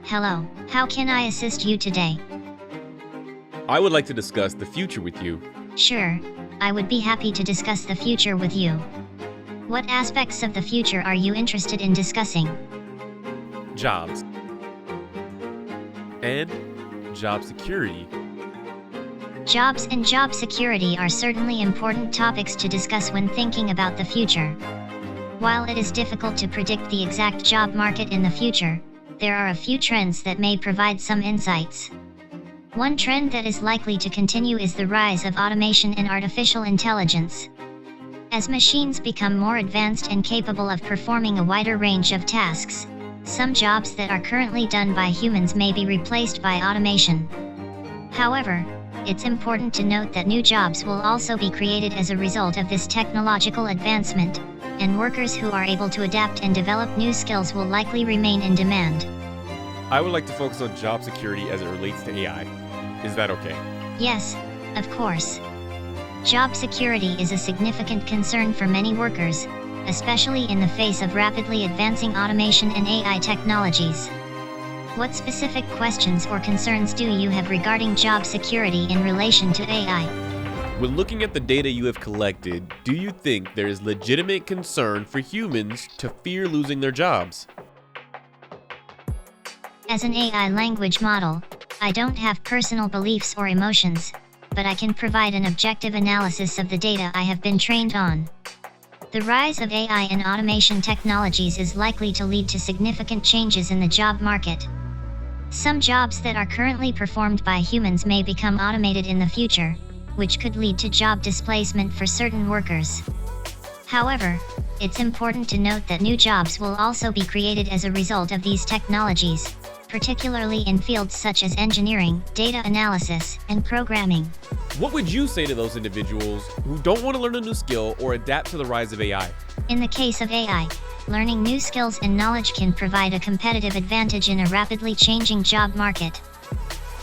Hello, how can I assist you today? I would like to discuss the future with you. Sure, I would be happy to discuss the future with you. What aspects of the future are you interested in discussing? Jobs. And job security. Jobs and job security are certainly important topics to discuss when thinking about the future. While it is difficult to predict the exact job market in the future, there are a few trends that may provide some insights. One trend that is likely to continue is the rise of automation and artificial intelligence. As machines become more advanced and capable of performing a wider range of tasks, some jobs that are currently done by humans may be replaced by automation. However, it's important to note that new jobs will also be created as a result of this technological advancement, and workers who are able to adapt and develop new skills will likely remain in demand. I would like to focus on job security as it relates to AI. Is that okay? Yes, of course. Job security is a significant concern for many workers, especially in the face of rapidly advancing automation and AI technologies. What specific questions or concerns do you have regarding job security in relation to AI? When looking at the data you have collected, do you think there is legitimate concern for humans to fear losing their jobs? As an AI language model, I don't have personal beliefs or emotions, but I can provide an objective analysis of the data I have been trained on. The rise of AI and automation technologies is likely to lead to significant changes in the job market. Some jobs that are currently performed by humans may become automated in the future, which could lead to job displacement for certain workers. However, it's important to note that new jobs will also be created as a result of these technologies, particularly in fields such as engineering, data analysis, and programming. What would you say to those individuals who don't want to learn a new skill or adapt to the rise of AI? In the case of AI, learning new skills and knowledge can provide a competitive advantage in a rapidly changing job market.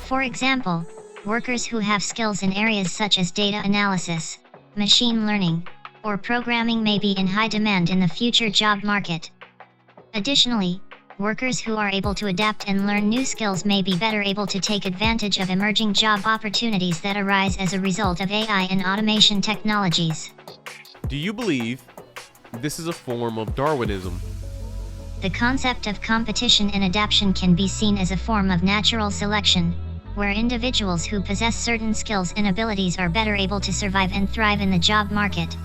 For example, workers who have skills in areas such as data analysis, machine learning, or programming may be in high demand in the future job market. Additionally, workers who are able to adapt and learn new skills may be better able to take advantage of emerging job opportunities that arise as a result of AI and automation technologies. Do you believe this is a form of Darwinism? The concept of competition and adaptation can be seen as a form of natural selection, where individuals who possess certain skills and abilities are better able to survive and thrive in the job market.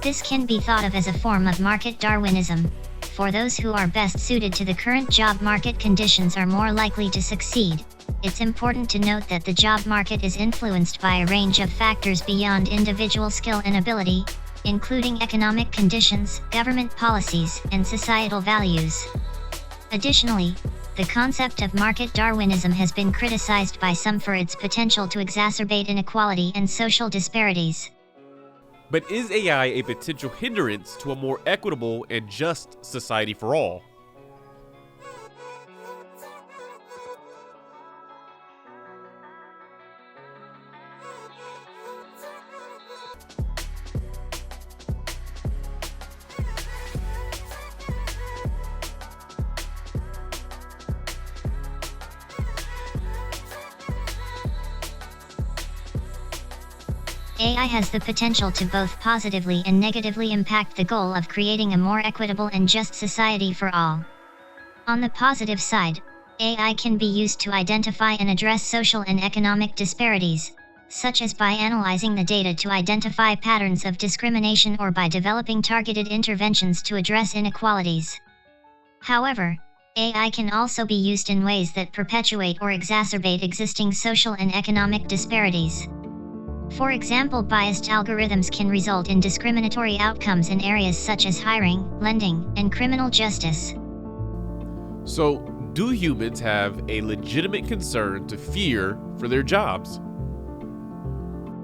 This can be thought of as a form of market Darwinism. For those who are best suited to the current job market conditions are more likely to succeed. It's important to note that the job market is influenced by a range of factors beyond individual skill and ability, including economic conditions, government policies, and societal values. Additionally, the concept of market Darwinism has been criticized by some for its potential to exacerbate inequality and social disparities. But is AI a potential hindrance to a more equitable and just society for all? AI has the potential to both positively and negatively impact the goal of creating a more equitable and just society for all. On the positive side, AI can be used to identify and address social and economic disparities, such as by analyzing the data to identify patterns of discrimination or by developing targeted interventions to address inequalities. However, AI can also be used in ways that perpetuate or exacerbate existing social and economic disparities. For example, biased algorithms can result in discriminatory outcomes in areas such as hiring, lending, and criminal justice. So, do humans have a legitimate concern to fear for their jobs?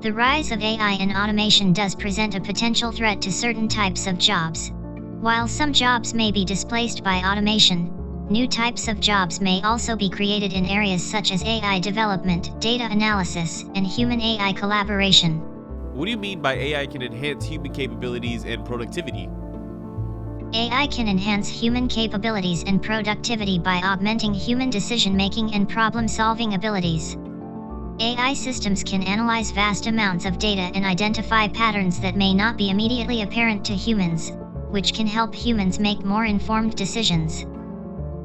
The rise of AI and automation does present a potential threat to certain types of jobs. While some jobs may be displaced by automation, new types of jobs may also be created in areas such as AI development, data analysis, and human-AI collaboration. What do you mean by AI can enhance human capabilities and productivity? AI can enhance human capabilities and productivity by augmenting human decision-making and problem-solving abilities. AI systems can analyze vast amounts of data and identify patterns that may not be immediately apparent to humans, which can help humans make more informed decisions.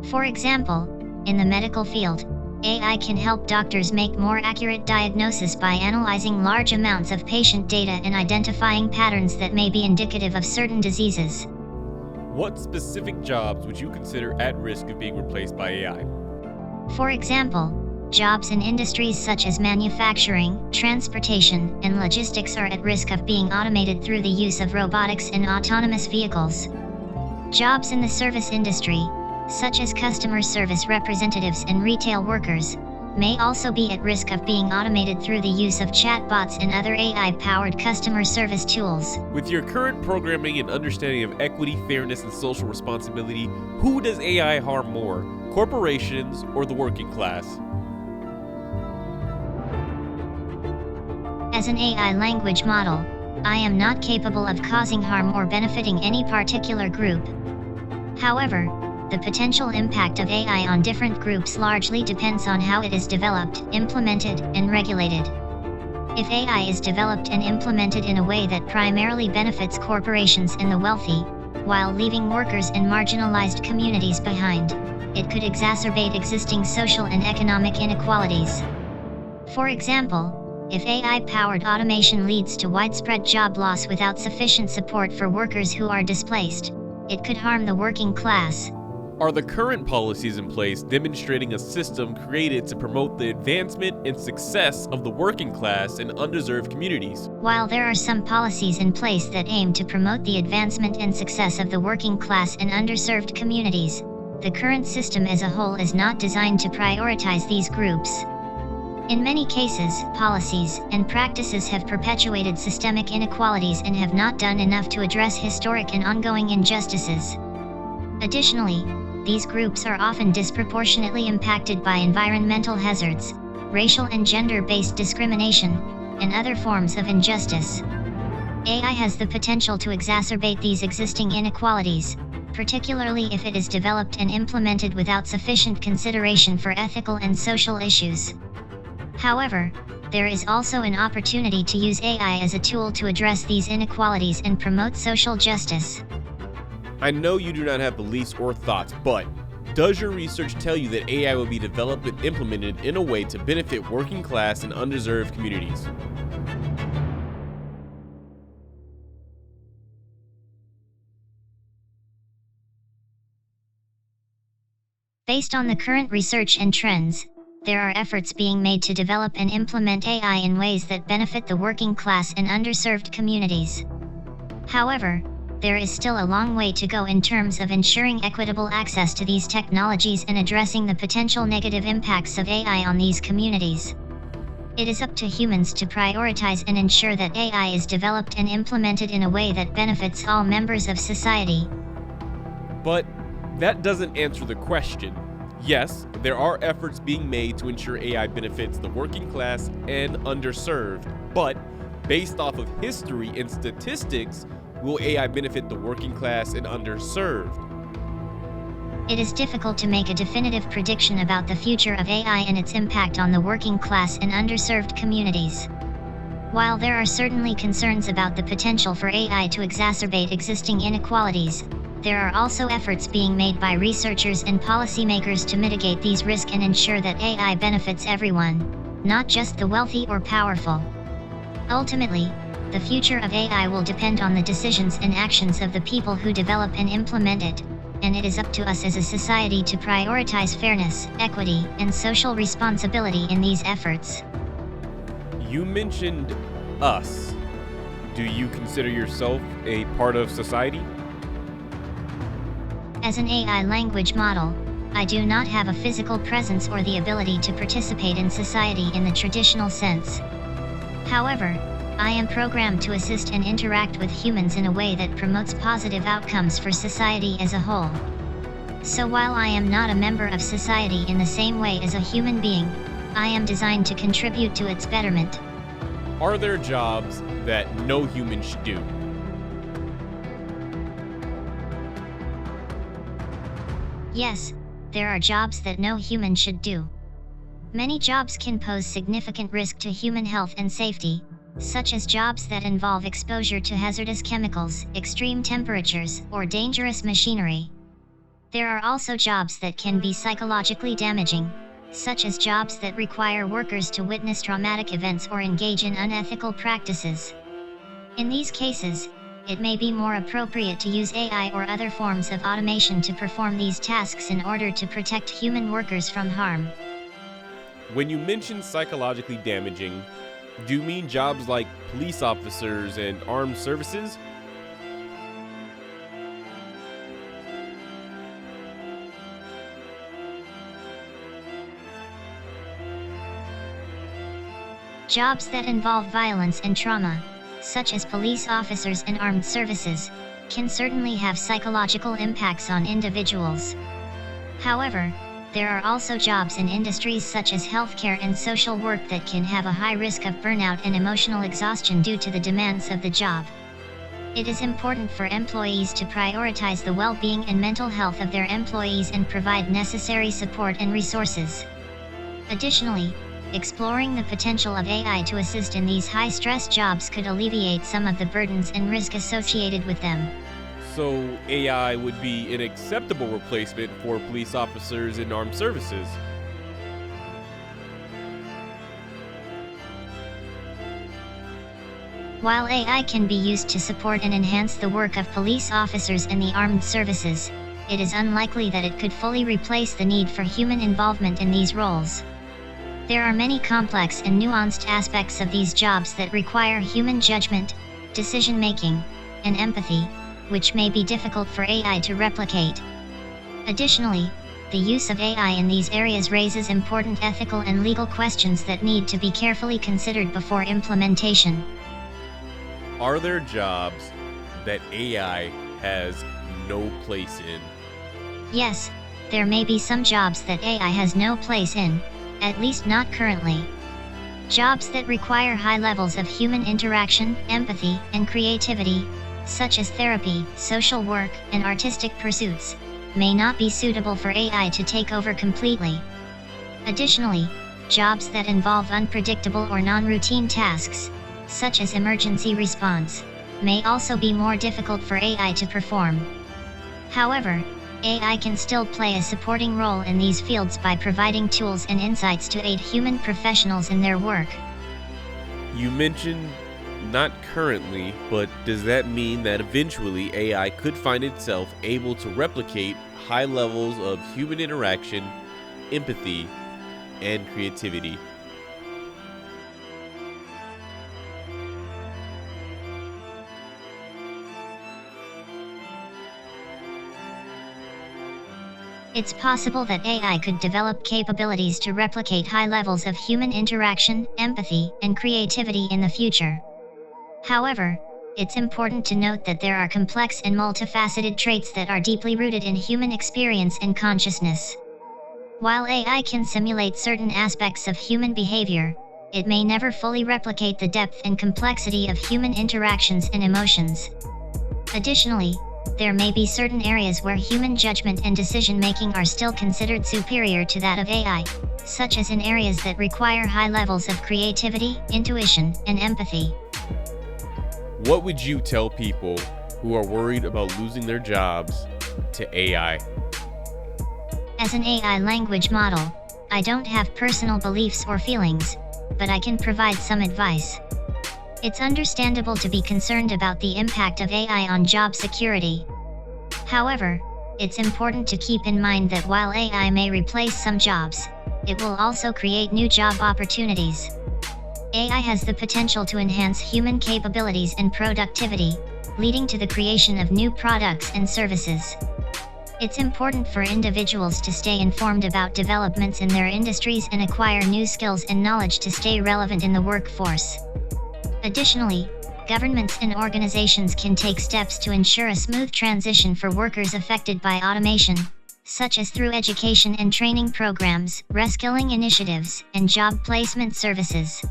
For example, in the medical field, AI can help doctors make more accurate diagnosis by analyzing large amounts of patient data and identifying patterns that may be indicative of certain diseases. What specific jobs would you consider at risk of being replaced by AI? For example, jobs in industries such as manufacturing, transportation, and logistics are at risk of being automated through the use of robotics and autonomous vehicles. Jobs in the service industry, such as customer service representatives and retail workers, may also be at risk of being automated through the use of chatbots and other AI-powered customer service tools. With your current programming and understanding of equity, fairness, and social responsibility, who does AI harm more, corporations or the working class? As an AI language model, I am not capable of causing harm or benefiting any particular group. However, the potential impact of AI on different groups largely depends on how it is developed, implemented, and regulated. If AI is developed and implemented in a way that primarily benefits corporations and the wealthy, while leaving workers and marginalized communities behind, it could exacerbate existing social and economic inequalities. For example, if AI-powered automation leads to widespread job loss without sufficient support for workers who are displaced, it could harm the working class. Are the current policies in place demonstrating a system created to promote the advancement and success of the working class and underserved communities? While there are some policies in place that aim to promote the advancement and success of the working class and underserved communities, the current system as a whole is not designed to prioritize these groups. In many cases, policies and practices have perpetuated systemic inequalities and have not done enough to address historic and ongoing injustices. Additionally, these groups are often disproportionately impacted by environmental hazards, racial and gender-based discrimination, and other forms of injustice. AI has the potential to exacerbate these existing inequalities, particularly if it is developed and implemented without sufficient consideration for ethical and social issues. However, there is also an opportunity to use AI as a tool to address these inequalities and promote social justice. I know you do not have beliefs or thoughts, but does your research tell you that AI will be developed and implemented in a way to benefit working class and underserved communities? Based on the current research and trends, there are efforts being made to develop and implement AI in ways that benefit the working class and underserved communities. However, there is still a long way to go in terms of ensuring equitable access to these technologies and addressing the potential negative impacts of AI on these communities. It is up to humans to prioritize and ensure that AI is developed and implemented in a way that benefits all members of society. But that doesn't answer the question. Yes, there are efforts being made to ensure AI benefits the working class and underserved, but based off of history and statistics, will AI benefit the working class and underserved? It is difficult to make a definitive prediction about the future of AI and its impact on the working class and underserved communities. While there are certainly concerns about the potential for AI to exacerbate existing inequalities, there are also efforts being made by researchers and policymakers to mitigate these risks and ensure that AI benefits everyone, not just the wealthy or powerful. Ultimately, the future of AI will depend on the decisions and actions of the people who develop and implement it, and it is up to us as a society to prioritize fairness, equity, and social responsibility in these efforts. You mentioned us. Do you consider yourself a part of society? As an AI language model, I do not have a physical presence or the ability to participate in society in the traditional sense. However, I am programmed to assist and interact with humans in a way that promotes positive outcomes for society as a whole. So while I am not a member of society in the same way as a human being, I am designed to contribute to its betterment. Are there jobs that no human should do? Yes, there are jobs that no human should do. Many jobs can pose significant risk to human health and safety, such as jobs that involve exposure to hazardous chemicals, extreme temperatures, or dangerous machinery. There are also jobs that can be psychologically damaging, such as jobs that require workers to witness traumatic events or engage in unethical practices. In these cases, it may be more appropriate to use AI or other forms of automation to perform these tasks in order to protect human workers from harm. When you mention psychologically damaging, do you mean jobs like police officers and armed services? Jobs that involve violence and trauma, such as police officers and armed services, can certainly have psychological impacts on individuals. However, there are also jobs in industries such as healthcare and social work that can have a high risk of burnout and emotional exhaustion due to the demands of the job. It is important for employees to prioritize the well-being and mental health of their employees and provide necessary support and resources. Additionally, exploring the potential of AI to assist in these high-stress jobs could alleviate some of the burdens and risk associated with them. So AI would be an acceptable replacement for police officers and armed services. While AI can be used to support and enhance the work of police officers and the armed services, it is unlikely that it could fully replace the need for human involvement in these roles. There are many complex and nuanced aspects of these jobs that require human judgment, decision-making, and empathy, which may be difficult for AI to replicate. Additionally, the use of AI in these areas raises important ethical and legal questions that need to be carefully considered before implementation. Are there jobs that AI has no place in? Yes, there may be some jobs that AI has no place in, at least not currently. Jobs that require high levels of human interaction, empathy, and creativity, such as therapy, social work, and artistic pursuits, may not be suitable for AI to take over completely. Additionally, jobs that involve unpredictable or non-routine tasks, such as emergency response, may also be more difficult for AI to perform. However, AI can still play a supporting role in these fields by providing tools and insights to aid human professionals in their work. You mentioned not currently, but does that mean that eventually AI could find itself able to replicate high levels of human interaction, empathy, and creativity? It's possible that AI could develop capabilities to replicate high levels of human interaction, empathy, and creativity in the future. However, it's important to note that there are complex and multifaceted traits that are deeply rooted in human experience and consciousness. While AI can simulate certain aspects of human behavior, it may never fully replicate the depth and complexity of human interactions and emotions. Additionally, there may be certain areas where human judgment and decision-making are still considered superior to that of AI, such as in areas that require high levels of creativity, intuition, and empathy. What would you tell people who are worried about losing their jobs to AI? As an AI language model, I don't have personal beliefs or feelings, but I can provide some advice. It's understandable to be concerned about the impact of AI on job security. However, it's important to keep in mind that while AI may replace some jobs, it will also create new job opportunities. AI has the potential to enhance human capabilities and productivity, leading to the creation of new products and services. It's important for individuals to stay informed about developments in their industries and acquire new skills and knowledge to stay relevant in the workforce. Additionally, governments and organizations can take steps to ensure a smooth transition for workers affected by automation, such as through education and training programs, reskilling initiatives, and job placement services.